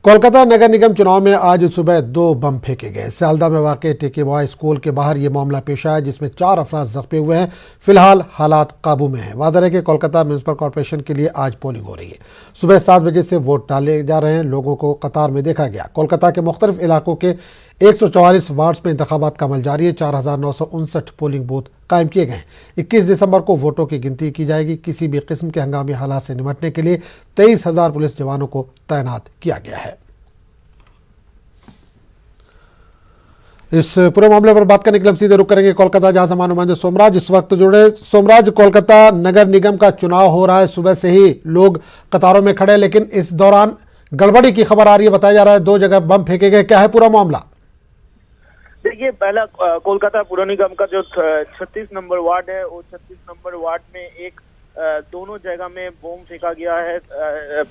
कोलकाता नगर निगम चुनाव में आज सुबह 2 बम फेंके गए। सियालदा में वाक़ टेके बॉय स्कूल के बाहर ये मामला पेश आया, जिसमें 4 अफराद जख्मी हुए हैं। फिलहाल हालात काबू में हैं। वाज़ेह है कि कोलकाता म्यूनसिपल कॉरपोरेशन के लिए आज पोलिंग हो रही है। सुबह 7 बजे से वोट डाले जा रहे हैं। लोगों को कतार में देखा गया। कोलकाता के मुख्तलिफ इलाकों के 144 वार्ड्स में इंतखाबात का अमल जारी है। 4959 पोलिंग बूथ कायम किए गए हैं। 21 दिसंबर को वोटों की गिनती की जाएगी। किसी भी किस्म के हंगामी हालात से निपटने के लिए 23,000 पुलिस जवानों को तैनात किया गया है। इस पूरे मामले पर बात करने के लिए हम सीधे रुक करेंगे कोलकाता, जहां से हमारे नुमाइंदे सोमराज इस वक्त जुड़े। सोमराज, कोलकाता नगर निगम का चुनाव हो रहा है। सुबह से ही लोग कतारों में खड़े, लेकिन इस दौरान गड़बड़ी की खबर आ रही है। बताया जा रहा है 2 जगह बम फेंके गए। क्या है पूरा मामला? देखिए, पहला कोलकाता पुर निगम का जो 36 नंबर वार्ड है, वो 36 नंबर वार्ड में एक दोनों जगह में बम फेंका गया है।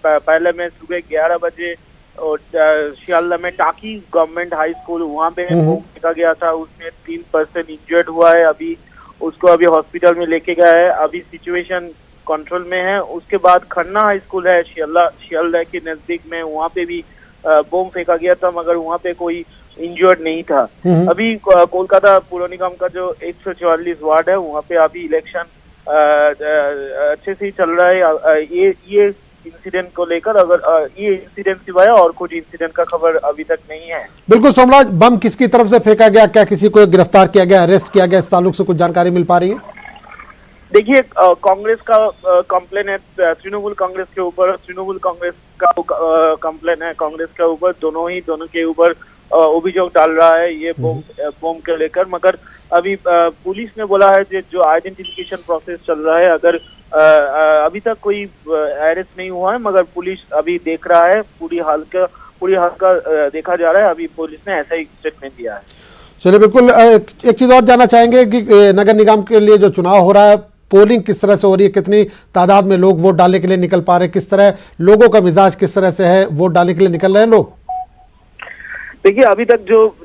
पहले में सुबह 11 बजे और सियालदा में टाकी गवर्नमेंट हाई स्कूल, वहाँ पे बम फेंका गया था। उसमें 3 पर्सन इंजर्ड हुआ है। अभी उसको हॉस्पिटल में लेके गया है। अभी सिचुएशन कंट्रोल में है। उसके बाद खन्ना हाई स्कूल है सियालदा के नजदीक में, वहाँ पे भी बम फेंका गया था, मगर वहाँ पे कोई इंजर्ड नहीं था। अभी कोलकाता पुर निगम का जो 144 वार्ड है, वहाँ पे अभी इलेक्शन अच्छे से ही चल रहा है। ये इंसिडेंट को लेकर अगर ये इंसिडेंट सिवाय और कुछ इंसिडेंट का खबर अभी तक नहीं है। बिल्कुल सोमराज, बम किसकी तरफ से फेंका गया? क्या किसी को गिरफ्तार किया गया, अरेस्ट किया गया? इस ताल्लुक से कुछ जानकारी मिल पा रही है? देखिए, कांग्रेस का कंप्लेन है तृणमूल कांग्रेस के ऊपर। तृणमूल कांग्रेस का कंप्लेन है कांग्रेस के ऊपर। दोनों के ऊपर अभियोग डाल रहा है ये बम के लेकर। मगर अभी पुलिस ने बोला है कि जो आइडेंटिफिकेशन प्रोसेस चल रहा है, अगर अभी तक कोई अरेस्ट नहीं हुआ है, मगर पुलिस अभी देख रहा है। पूरी हाल का देखा जा रहा है। अभी पुलिस ने ऐसा ही स्टेटमेंट दिया है। चलिए, बिल्कुल एक चीज और जानना चाहेंगे कि नगर निगम के लिए जो चुनाव हो रहा है, पोलिंग किस तरह से हो रही है? कितनी तादाद में लोग वोट डालने के लिए निकल पा रहे हैं? किस तरह लोगों का मिजाज किस तरह से है? वोट डालने के लिए निकल रहे हैं लोग? देखिए, अभी तक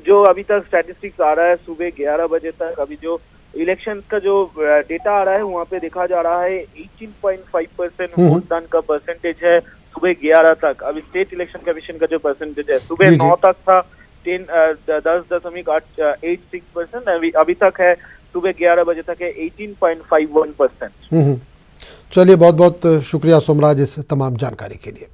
जो अभी तक स्टैटिस्टिक्स आ रहा है, सुबह 11 बजे तक अभी जो इलेक्शन का जो डेटा आ रहा है, वहाँ पे देखा जा रहा है 18.5% मतदान का परसेंटेज है सुबह 11 तक। अभी स्टेट इलेक्शन कमीशन का जो परसेंटेज है सुबह 9 तक था 10.86%। अभी तक है सुबह 11 बजे तक है 18.51%। चलिए, बहुत बहुत शुक्रिया सोमराज इस तमाम जानकारी के लिए।